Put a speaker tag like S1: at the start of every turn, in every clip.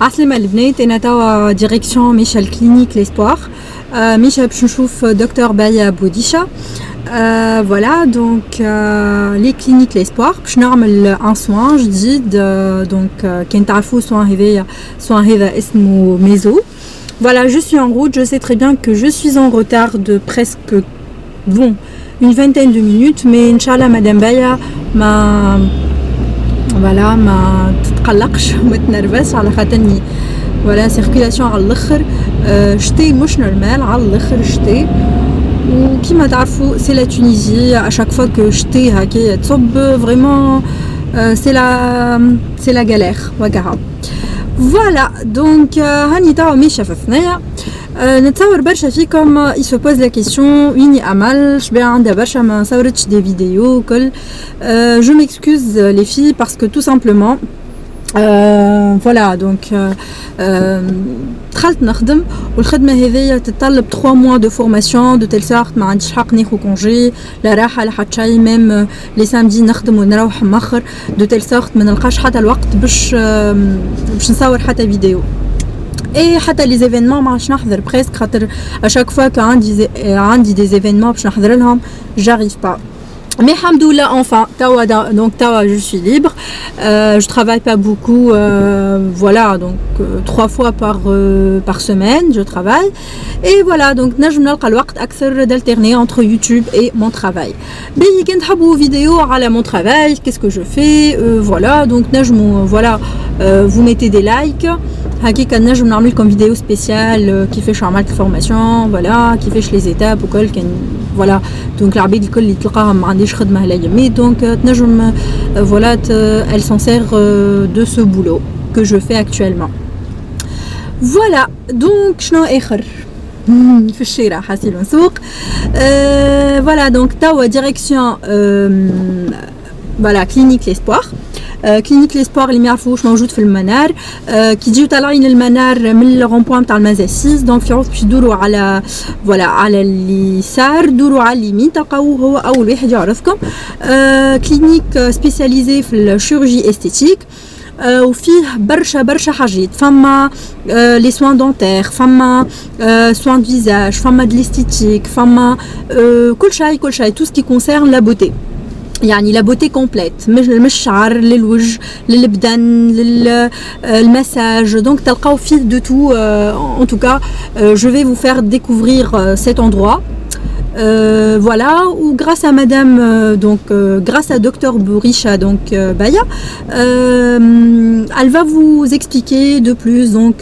S1: عسلامة البنات، انا توا ديريكسيون ميشا كلينيك ليسبوار. ميشا باش نشوف دكتور بايا بوديشا. فوالا دونك لي كلينيك ليسبوار باش نعمل ان سوان جديد. دونك كان تعرفوا سوان هذا اسمه ميزو. Voilà, je suis en route, je sais très bien que je suis en retard de presque une vingtaine de minutes, mais Inch'Allah Madame Baya ما تتقلقش وما تنرفزش على خاطرني فوالا سيركيلاسيون على الاخر. شتي مش نورمال على الاخر شتي، وكيما تعرفوا سي لا تونيزي اشاك فوا كو شتي هكا تصب فريمون سي لا غالير وكاها. فوالا دونك هاني توا ماشيه في الثنايا. نتصور برشا فيكم يسو بوز لا كيسيون ويني امل شبيها عندها برشا ما صورتش دي فيديو كل. جو ميكسكوز لي في باسكو تو سامبلومون فوالا دونك دخلت نخدم والخدمه هذيا تتطلب 3 موا دو فورماسيون دو تيل سورت ما عنديش حق ناخذ كونجي لا راحه لا حتى شي. ميم لي سامدي نخدم ونروح مخر دو تيل سورت ما نلقاش حتى الوقت باش نصور حتى فيديو. اي حتى لي زيفينمون ما عادش نحضر بريسك خاطر اشاك فوا كو عندي دي زيفينمون باش نحضر لهم جاريف با. Mais alhamdoulilah, enfin, tawa, je suis libre. Je travaille pas beaucoup, voilà, donc 3 fois par semaine, je travaille. Et voilà, donc نجم نلقى الوقت أكثر d'alterner entre YouTube et mon travail. بي كنت حبوا فيديو على mon travail, qu'est-ce que je fais, voilà, donc نجموا voilà, vous mettez des likes. هكاكا نجم نعمل لكم فيديو سبيسيال كيفاش عملت الفورماسيون فوالا كيفاش لي زيتاب وكل كان فوالا. دونك العباد الكل اللي تلقاهم ما عنديش خدمه هلا يمي دونك تنجم فوالا elle s'en sert de ce boulot que je fais actuellement. فوالا دونك شنو اخر في الشارع حاسين نسوق. فوالا دونك توا ديريكسيون فوالا كلينيك ليسبوار. كلينيك ليسبوار اللي ما يعرفوش موجود في المنار. كي تجيو طالعين للمنار من الغونبوان تاع المازاسيس دونك في عوض باش تدوروا على فوالا على اليسار دوروا على اليمين تلقاوه هو اول واحد يعرفكم. كلينيك سبيسياليزي في الشيرورجي استيتيك وفيه برشا حاجات. فما لي سوان دونتير، فما سوان دو فيزاج، فما دو ليستيتيك، فما كل شيء تو سكي كونسيرن لا بوتي، يعني لا بوتي كومبليت مش الشعر للوجه للبدن للمساج. دونك تلقاو فيه دو تو. en tout cas je vais vous faire découvrir cet endroit. Voilà, ou grâce à madame donc grâce à docteur Bouricha donc Baya, elle va vous expliquer de plus donc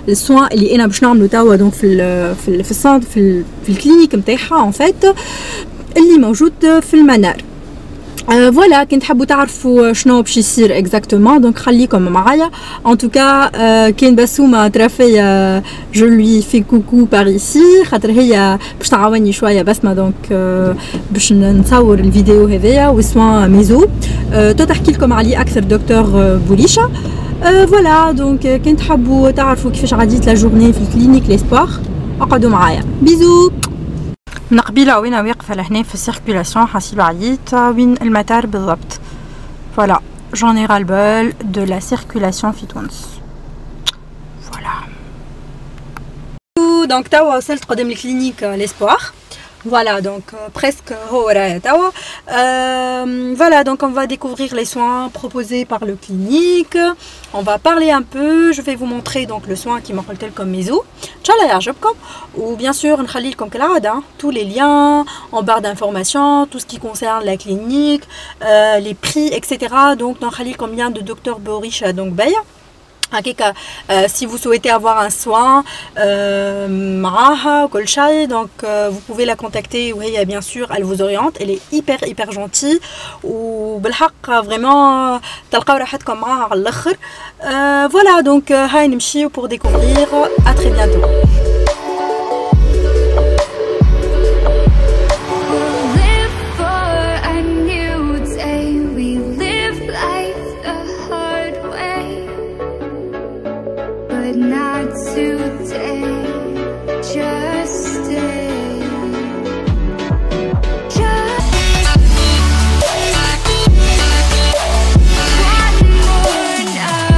S1: les soins اللي انا باش نعملو توا donc في السنتر في الكلينيك نتاعها en fait اللي موجود في المنار. فوالا كنت حبوا تعرفوا شنو باش يصير اكزاكتومون دونك خليكم معايا. ان توكا كاين بسومه ترافيا جو لوي في كوكو بار ايسي خاطر هي باش تعاوني شويه بسمه دونك باش نصور الفيديو هذايا وسوا ميزو تحكي لكم عليه اكثر دكتور بوليشا. فوالا دونك كنت حبوا تعرفوا كيفاش عديت لا جورني في الكلينيك ليسبوار. اقعدوا معايا بيزو. من قبيله وين واقفه لهنا في السيركيلاسيون حاسيلو عييت وين المطار بالضبط. فوالا j'en ai ras le bol de la circulation في تونس. فوالا دونك توا وصلت قدام الكلينيك ليسبوار. Voilà donc presque voilà donc on va découvrir les soins proposés par le clinique. On va parler un peu, je vais vous montrer donc le soin qui m'appelle comme Mizou. Inch'Allah يعجبكم. Ou bien sûr نخلي لكم كالعادة tous les liens en barre d'informations, tout ce qui concerne la clinique, les prix etc. Donc نخلي لكم lien de docteur Bouricha donc Baya. Si vous souhaitez avoir un soin معاها وكل شيء donc vous pouvez la contacter وهي bien sûr elle vous oriente. Elle est hyper gentille وبالحق vraiment تلقاو راحتكم معاها على الاخر. voilà donc هاي نمشيو pour découvrir. à très bientôt.
S2: Not today, just stay. Just one more night.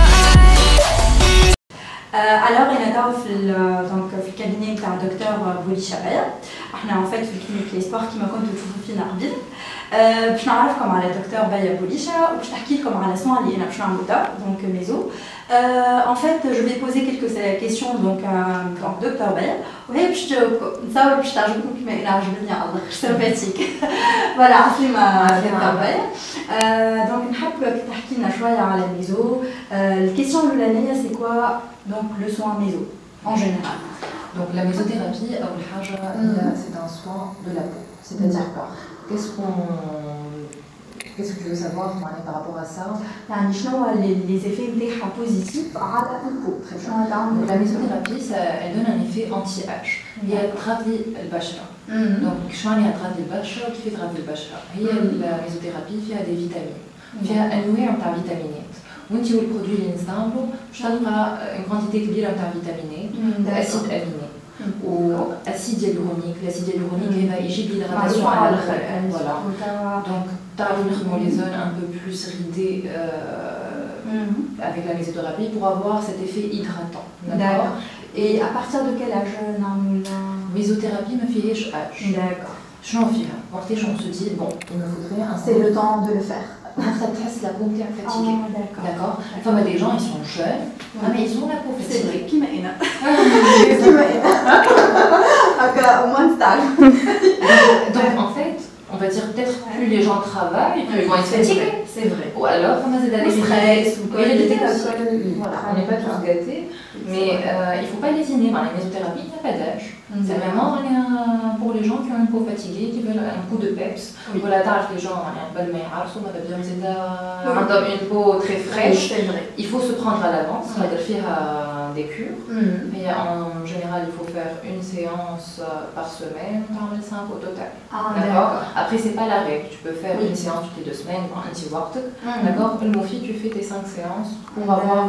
S3: donc في الكابيني تاع دكتور بولي شباب. احنا en fait في الكلينيك لي سبور كيما كنتوا تشوفوا فينا قبل. باش نعرفكم على دكتور بايا بوليشا وباش نحكي لكم على سوان اللي انا باش نعملو دونك ميزو. En fait, je vais poser quelques questions donc à دكتور بايا وهي باش تجاوبكم. نتصور باش تعجبكم كيما انا عجبتني على الاخر سيمباتيك. فوالا عسلامة دكتور بايا. دونك نحب تحكي لنا شويه على ميزو. الكيسيون الاولانيه سي كوا دونك لو سوان ميزو en général.
S4: Donc la mésothérapie, c'est un soin de la peau. C'est-à-dire quoi? Qu'est-ce que tu veux savoir par rapport à ça?
S3: يعني شنو les effets نتاعها positifs على البو.
S4: Donc la mésothérapie, elle donne un effet anti-âge. Elle travaille le bachra. Donc شنو يعني travaille le bachra وكيف travaille le bachra؟ هي الميزوثيرابي فيها des vitamines. فيها أنواع نتاع فيتامينات. وانتي والبرودوي اللي نستعملو باش تلقى اون كونتيتي كبيره نتاع فيتامينات اسيد اميني واسيد هيالورونيك. الاسيد هيالورونيك هذا يجيب ليدغاتاسيون على الاخر. فوالا دونك تعرفوا نخدموا لي زون ان بو بلوس ريدي avec la mésothérapie pour avoir cet effet hydratant.
S3: D'accord. Et à partir de quel âge نعمل
S4: mésothérapie ما فيهاش âge.
S3: D'accord.
S4: شنو فيها؟ وقتاش on se dit bon il me faudrait un.
S3: C'est le temps de le faire.
S4: Ça te la peau bien fatiguée. D'accord. Enfin, des gens, ils sont jeunes, mais ils ont la peau fatiguée.
S3: C'est vrai, qui m'a aidé. Au moins de stage.
S4: Donc, en fait, on va dire peut-être plus les gens travaillent, plus ils vont être fatigués.
S3: C'est vrai.
S4: Ou alors, c'est d'aller
S3: stress ou quoi.
S4: Voilà, on n'est pas tous gâtés, mais il ne faut pas lésiner. Dans la mésothérapie, il n'y a pas d'âge. C'est vraiment pour les gens qui ont une peau fatiguée, qui veulent un coup de peps. Voilà, les gens, on a un bon meilleur, on a besoin une peau très fraîche. Il faut se prendre à l'avance, on va faire des cures. Mais en général, il faut faire une séance par semaine, par 5 au total. D'accord. Après, c'est pas la règle. Tu peux faire une séance toutes les 2 semaines, un petit work. D'accord. Le Mofi, tu fais tes 5 séances pour avoir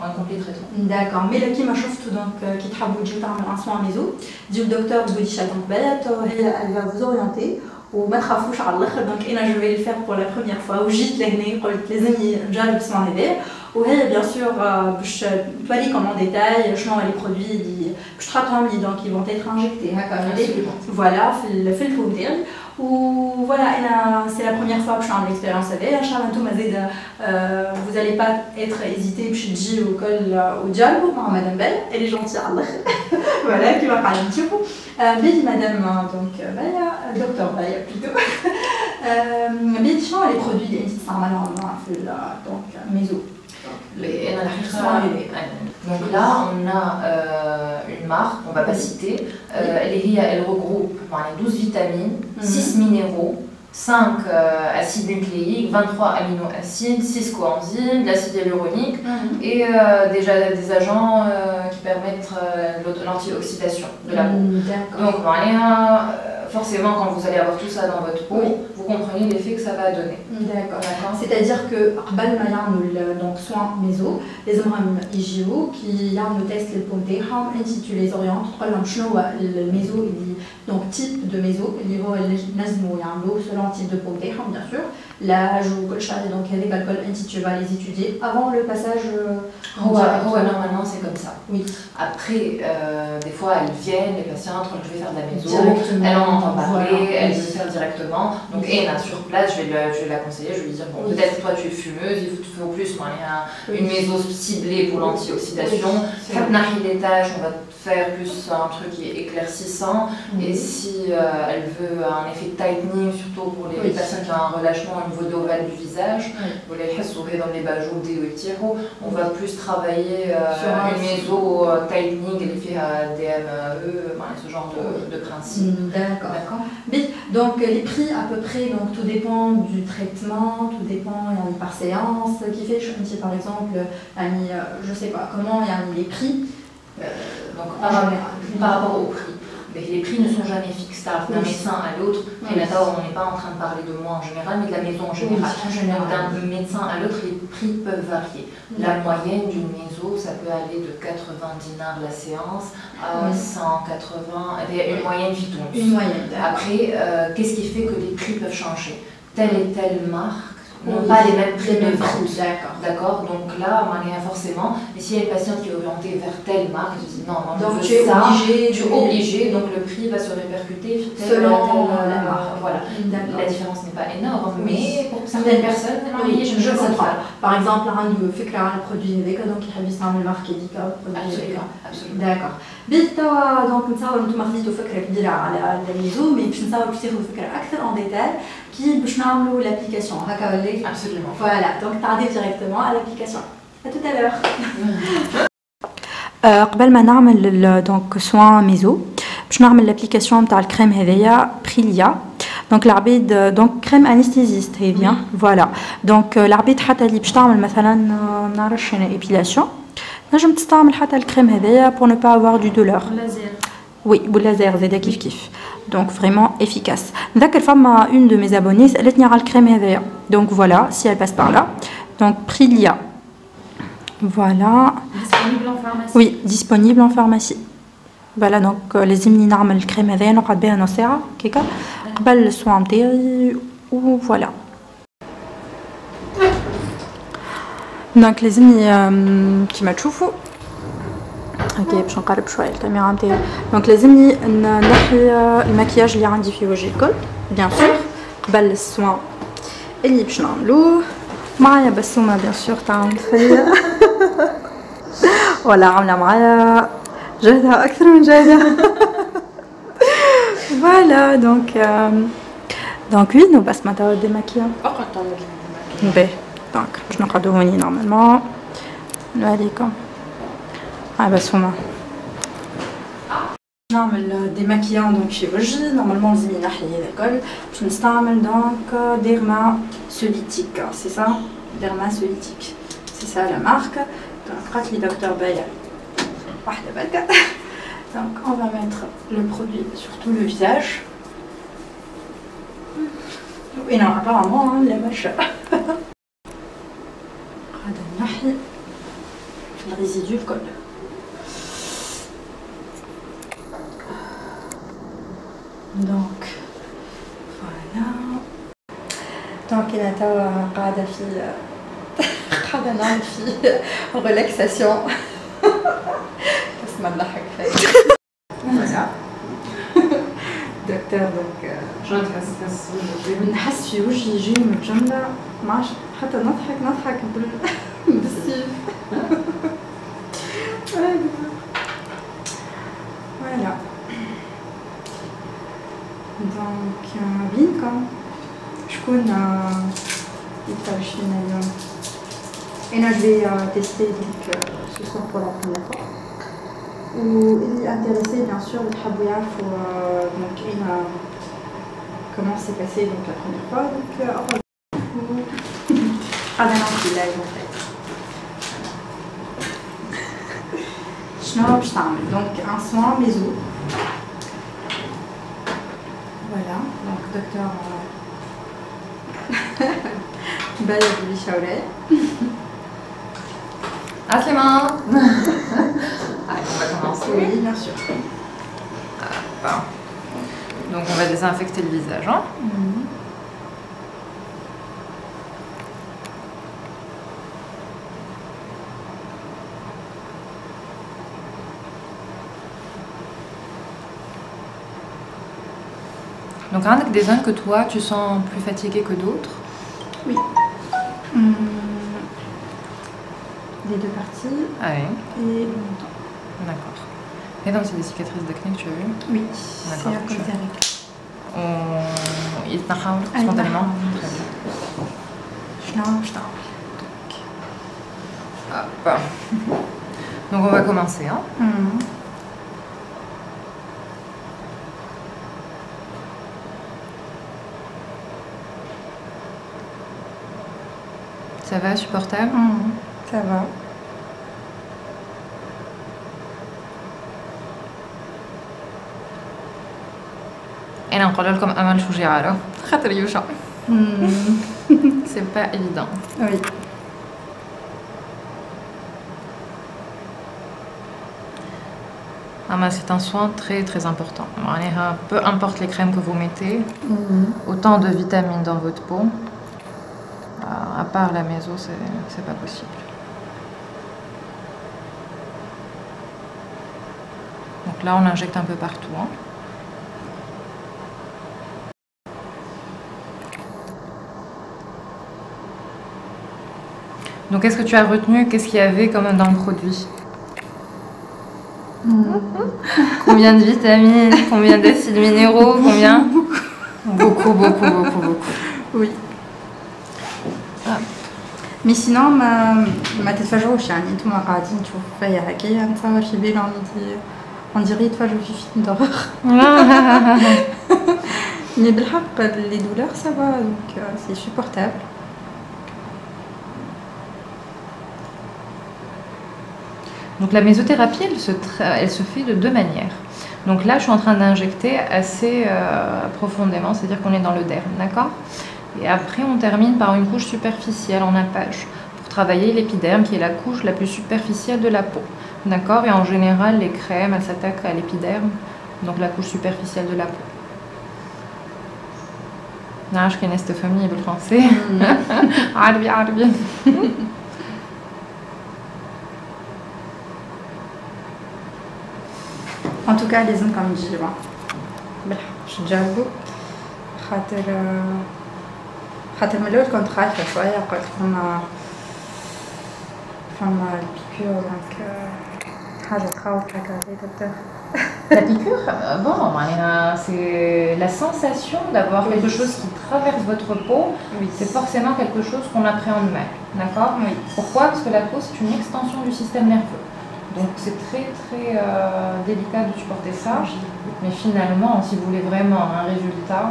S4: un complet traitement.
S3: D'accord. Mais le كيما شفتوا donc كي تحبوا تجيو تعملوا un soin ميزو ديو الدكتور بوليشا donc بلات هي elle va vous orienter وما تخافوش على الاخر. دونك انا جو في الفير بور لا بروميير فوا وجيت لهنا قلت لازمني نجرب السوان هذا وهي بيان سور باش توريكم en détail شنو لي برودوي اللي باش تحطهم لي دونك ils vont être injectés هكا فوالا في البو ديالي. وفوالا انا سي لا بروميير فوا باش نعمل ليكسبيريونس هذايا. ان شاء الله نتوما زيد vous allez pas être hésité باش تجيو الكل وتجربوا مع مدام بايا اللي جونتي على الاخر. فوالا كيما قاعدين تشوفوا بيدي مدام دونك بايا دكتور بايا بلوتو. بيدي شنو لي برودوي اللي انت تستعملهم في دونك ميزو؟
S4: Donc là, on a une marque, on ne va pas citer. Elle regroupe 12 vitamines, 6 minéraux, 5 acides nucléiques, 23 aminoacides, 6 coenzymes, de l'acide hyaluronique et déjà des agents qui permettent l'antioxydation de la peau. Donc forcément, quand vous allez avoir tout ça dans votre peau, vous comprenez l'effet que ça va donner.
S3: D'accord. C'est-à-dire que قبل ما يعملوا donc soin méso لازمهم يجيو كي يعملوا تيست للبو نتاعهم انت tu les orientes تقول لهم شنو هو الميزو اللي donc type de méso اللي هو اللي لازموا يعملوه selon type de peau نتاعهم bien sûr l'âge وكل شيء. donc هذيك الكل انت tu vas les étudier avant le passage.
S4: Normalement c'est comme ça.
S3: Oui.
S4: Après des fois elles viennent les patientes quand je vais faire de la méso, elle en entend parler, elle veut faire directement. Donc sur place je vais la conseiller, je vais lui dire bon peut-être toi tu es fumeuse, il faut plus une méso ciblée pour l'antioxydation. Les tâches, on va faire plus un truc qui est éclaircissant. Et si elle veut un effet tightening, surtout pour les personnes qui ont un relâchement au niveau de l'ovale du visage, vous les souris dans les bajoux, on va plus travailler une méso tightening, l'effet DME, ce genre de principe.
S3: D'accord. Donc les prix à peu près, donc tout dépend du traitement, tout dépend par séance, qui fait par exemple, je sais pas comment il y a les prix.
S4: Donc par rapport au prix. Mais les prix ne sont jamais fixes d'un médecin à l'autre. Et là, on n'est pas en train de parler de moi en général, mais de la maison en général. Donc d'un médecin à l'autre, les prix peuvent varier. La moyenne d'une méso, ça peut aller de 90 dinars la séance à 180, une moyenne fitons.
S3: Une moyenne.
S4: Après, qu'est-ce qui fait que les prix peuvent changer? Telle et telle marque n'ont pas les mêmes prix de vente.
S3: D'accord.
S4: Donc là, forcément, mais s'il y a une patiente qui est orientée vers telle marque, je dis non, moi je
S3: donc
S4: veux
S3: tu es
S4: ça,
S3: obligé,
S4: tu es obligé, donc le prix va se répercuter
S3: selon
S4: la marque. Voilà. La différence n'est pas énorme, mais pour certaines personnes,
S3: oui, je comprends.
S4: ça.
S3: Par exemple, عنده فكرة على البرودوي هذاك دونك يحب يستعمل الماركة هذيك أو البرودوي هذاك.
S4: Absolument.
S3: داكور. بالتوا دونك نتصور انتم خديتوا فكرة كبيرة على الميزو مي باش نتصور باش تاخذوا فكرة أكثر en détail كي باش نعملوا l'application هكا ولا؟
S4: Absolument.
S3: Voilà, donc تعدي directement à l'application. À tout à l'heure.
S1: قبل ما نعمل دونك سوان ميزو باش نعمل لابليكاسيون نتاع الكريم هذيا بريليا دونك العبيد دونك كريم انستيزيست هي بيان فوالا دونك العبيد حتى اللي باش تعمل مثلا نعرفش انا ايبيلاسيون نجم تستعمل حتى الكريم هذايا pour ne pas avoir du douleur. Oui, واللازير زادا كيف كيف. Donc vraiment efficace. نذكر فما une de mes abonnées سالتني على الكريم هذايا. Donc voilà, si elle passe par là. Donc Prilia. Voilà.
S5: Disponible en pharmacie.
S1: Oui, disponible en pharmacie. Voilà donc لازمني نعمل الكريم هذايا نقعد بها نص ساعة كيكا قبل السوان نتاعي و فوالا. دونك لازمني كيما تشوفوا اوكي باش نقرب شويه الكاميرا نتاعي دونك لازمني نحي المكياج اللي عندي في وجهي الكل بيان سور قبل السوان اللي باش نعملوه معايا بسومه بيان سور تعاون فيا ولا عامله معايا جهدها اكثر من جهدها فوالا دونك وي نو بس ما تاو ديماكيا
S5: فقط
S1: باهي دونك باش نقعدو هوني نورمالمون نوريكم هاي بس هما نعمل ديماكيان دونك في وجهي نورمالمون لازم نحي هذا الكل باش نستعمل دونك ديرما سوليتيك سي سا ديرما سوليتيك سي سا لا مارك دونك قالت لي دكتور بايا واحده بركه دونك on va mettre le produit sur tout le visage et non apparemment لا ماشي هذا نحي الريزيدو الكل دونك فوالا دونك انا توا قاعده نعمل في ريلاكساسيون بس ما نضحك فيا فوالا دكتور دونك
S5: شلون تحس
S1: نحس في وجهي يجيني متجمدة معرفش حتى نضحك بالسيف فوالا دونك بينكم شكون يتفرج فينا اليوم انا جو تيستي ديك سو سون بور لا بروميير فوا واللي انتريسي بيان سور وتحبوا يعرفوا دونك انا comment s'est passé donc la première fois donc ah ben non c'est live en fait شنو باش تعمل donc un soin méso voilà donc docteur بلد لي شاوري
S4: Aslément. Allez, on va commencer.
S1: oui bien sûr
S4: Donc on va désinfecter le visage. Hein. Donc avec des zones que toi tu sens plus fatigué que d'autres.
S1: Oui. Les deux parties
S4: Ah oui.
S1: et le menton.
S4: D'accord. Et donc c'est des cicatrices d'acné que tu as eues?
S1: Oui,
S4: D'accord.
S1: c'est à cause des règles.
S4: Ils te spontanément. Très bien.
S1: Je t'en
S4: Hop. Donc on va commencer. Hein. Ça va, supportable?
S1: Ça va.
S4: أنا نقول لكم أمل شجاعة خاطر يوشع. C'est pas évident.
S1: Oui.
S4: Ah, mais c'est un soin très très important. Peu importe les crèmes que vous mettez, autant de vitamines dans votre peau. À part la méso, c'est pas possible. Donc là, on injecte un peu partout. Hein. Donc, qu'est-ce que tu as retenu? Qu'est-ce qu'il y avait comme dans le produit? Combien de vitamines? Combien d'acides minéraux? Combien? Beaucoup.
S3: Oui. مي سينو ما تتفاجئوش يعني نتوما قاعدين تشوفوا فيا هكايا نتصور في بالهم on dirait يتفرجوا في فيلم d'horreur. مي بالحق les douleurs ça va donc c'est supportable.
S4: Donc la mésothérapie, elle se fait de deux manières. Donc là, je suis en train d'injecter assez profondément, c'est-à-dire qu'on est dans le derme, d'accord? Et après, on termine par une couche superficielle en appage pour travailler l'épiderme, qui est la couche la plus superficielle de la peau, d'accord? Et en général, les crèmes, elles s'attaquent à l'épiderme, donc la couche superficielle de la peau. Ah, je connais cette famille le français. عربي.
S3: En tout cas لازمكم تجيبوا بالحق باش تجربوا خاطر من الاول كنت خايفه شويه قلت فما البيكور دونك حاجه تخوف هكا تبدا.
S4: La piqûre, bon, c'est la sensation d'avoir quelque chose qui traverse votre peau,
S3: Oui.
S4: c'est forcément quelque chose qu'on appréhende mal, d'accord?
S3: Oui.
S4: Pourquoi? Parce que la peau, c'est une extension du système nerveux. Donc c'est très délicat de supporter ça, mais finalement, si vous voulez vraiment un résultat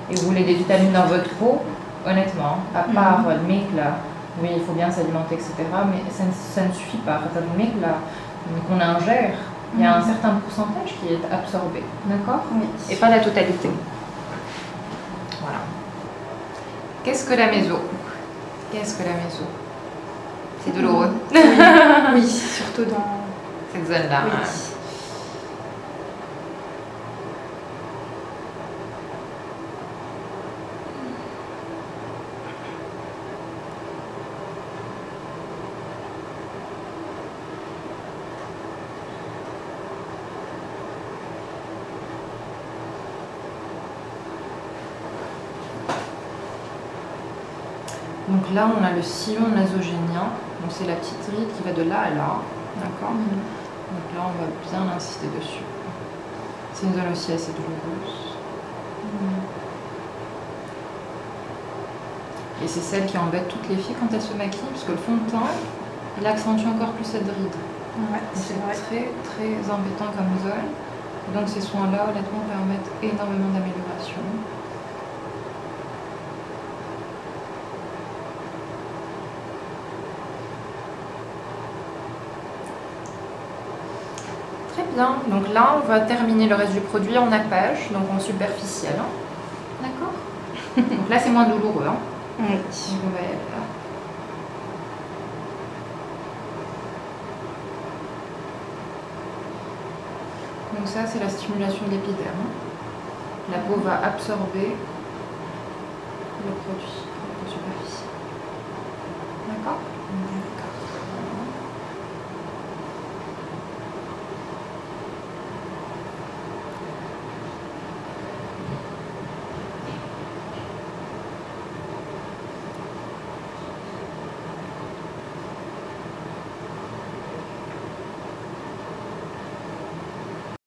S4: et vous voulez des vitamines dans votre peau, honnêtement, à part le mec là, oui, il faut bien s'alimenter, etc., mais ça ne suffit pas. Quand le mec là, qu'on ingère, il y a un certain pourcentage qui est absorbé, d'accord?
S3: Oui.
S4: Et pas la totalité. Voilà. Qu'est-ce que la méso? Qu'est-ce que la méso? C'est douloureux.
S3: Oui, surtout dans
S4: cette zone-là.
S3: Oui.
S4: Hein. Donc là, on a le sillon nasogénien. Donc c'est la petite ride qui va de là à là. D'accord. Donc là, on va bien insister dessus. C'est une zone aussi assez douloureuse. Et c'est celle qui embête toutes les filles quand elles se maquillent, parce que le fond de teint, il accentue encore plus cette ride.
S3: Ouais, c'est vrai.
S4: Très embêtant comme zone. Et donc ces soins-là, honnêtement, permettent énormément d'amélioration. Très bien. Donc là, on va terminer le reste du produit en appage, donc en superficiel. Hein. D'accord. Donc là, c'est moins douloureux. Hein.
S3: Oui.
S4: Donc on va y aller là. Donc ça, c'est la stimulation de l'épiderme. La peau va absorber le produit en superficie. D'accord?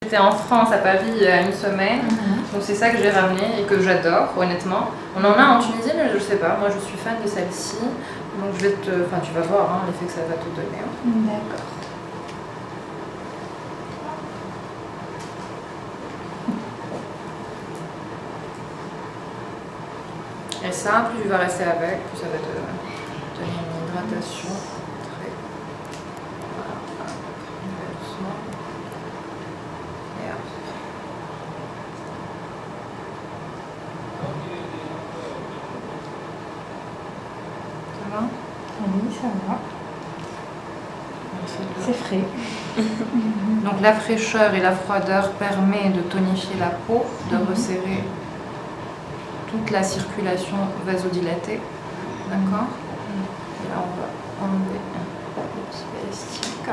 S4: J'étais en France, à Paris, il y a une semaine. Donc c'est ça que j'ai ramené et que j'adore, honnêtement. On en a en Tunisie, mais je sais pas. Moi, je suis fan de celle-ci. Donc je vais te... Enfin, tu vas voir hein, l'effet que ça va te donner. Hein.
S3: D'accord.
S4: Et ça, plus tu vas rester avec, plus ça va te donner une hydratation. Très... Voilà. Doucement. Et hop. Ça va?
S3: Oui, ça va. C'est frais.
S4: Donc la fraîcheur et la froideur permet de tonifier la peau, de resserrer toute la circulation vasodilatée,
S6: d'accord. Et là, on va enlever le petit élastique.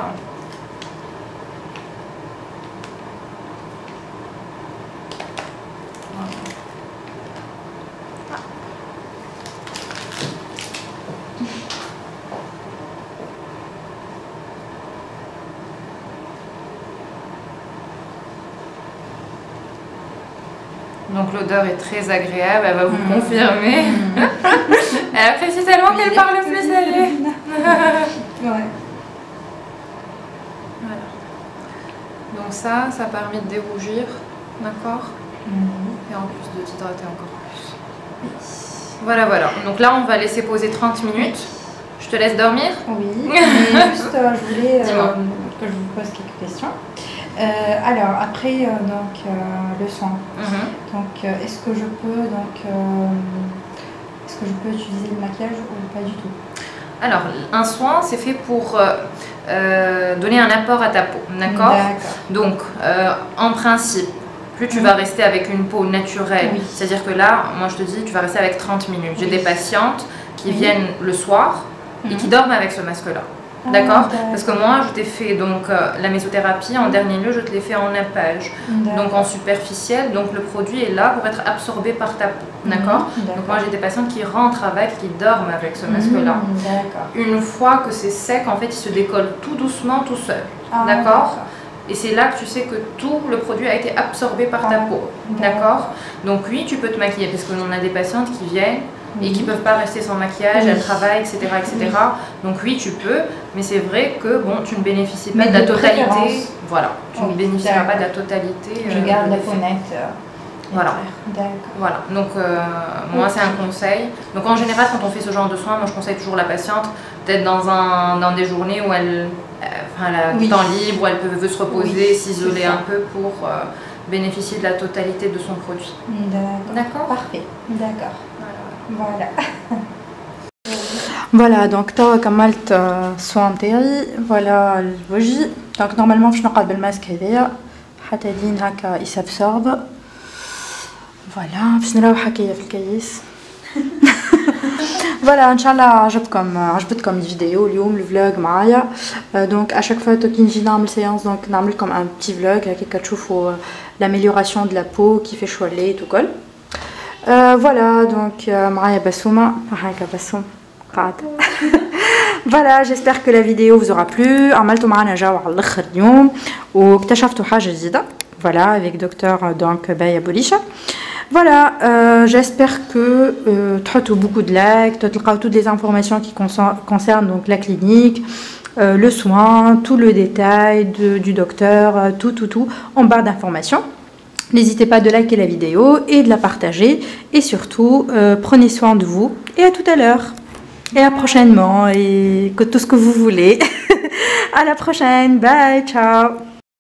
S6: Donc l'odeur est très agréable, elle va vous confirmer. Elle apprécie tellement qu'elle parle plus salé.
S1: Ouais.
S6: Voilà. Donc ça a permis de dérougir, d'accord. Et en plus de t'hydrater encore plus. Voilà, voilà. Donc là, on va laisser poser 30 minutes. Je te laisse dormir?
S1: Oui, mais juste je voulais
S6: Dis-moi.
S1: que je vous pose quelques questions. Alors, après le soin, donc est-ce que je peux utiliser le maquillage ou pas du tout?
S6: Alors, un soin, c'est fait pour donner un apport à ta peau, d'accord? Donc, en principe, plus tu vas rester avec une peau naturelle, c'est-à-dire que là, moi je te dis, tu vas rester avec 30 minutes. J'ai des patientes qui viennent le soir et qui dorment avec ce masque-là. D'accord? Parce que moi, je t'ai fait donc la mésothérapie, en dernier lieu, je te l'ai fait en nappage, donc en superficiel. Donc le produit est là pour être absorbé par ta peau. D'accord? Donc moi, j'ai des patientes qui rentrent avec, qui dorment avec ce masque-là. Une fois que c'est sec, en fait, il se décolle tout doucement, tout seul. D'accord? Et c'est là que tu sais que tout le produit a été absorbé par ta peau. D'accord? Donc oui, tu peux te maquiller parce qu'on a des patientes qui viennent et qui ne peuvent pas rester sans maquillage, elles travaillent, etc. etc. Donc oui, tu peux, mais c'est vrai que bon, tu ne bénéficies pas de la totalité. Voilà, tu ne bénéficieras pas de la totalité.
S1: Je garde la peau nette.
S6: Voilà. Voilà. Donc moi c'est un conseil. Donc en général quand on fait ce genre de soins, moi je conseille toujours la patiente peut-être dans des journées où elle a du temps libre, où elle veut se reposer, s'isoler un peu pour bénéficier de la totalité de son produit. D'accord.
S1: Parfait. D'accord. Voilà. Voilà, donc tu as كملت الصوان تاعي. فوالا الوجه. Donc normalement باش نقعد بالماسك هذايا حتى لين هكا يسابسورب. فوالا باش نروح هكايا في الكيس. فوالا ان شاء الله عجبتكم الفيديو اليوم الفلوج معايا. دونك à chaque fois كي نجي نعمل séance donc نعمل لكم un petit vlog هكاك تشوفوا l'amélioration de la peau qui fait شوالي وكل. Voilà, donc معايا بسومة هكا بسوم قاعدة. Voilà, j'espère que la vidéo vous aura plu. عملتوا معنا جو على الاخر اليوم واكتشفتوا حاجة جديدة. Voilà, avec docteur donc Baya Bolisha. Voilà, j'espère que تحطوا beaucoup de likes, تلقاو toutes les informations qui concernent donc la clinique, le soin, tout le détail du docteur, tout en barre d'informations. N'hésitez pas de liker la vidéo et de la partager. Et surtout, prenez soin de vous. Et à tout à l'heure. Et à prochainement. Et que tout ce que vous voulez. À la prochaine. Bye. Ciao.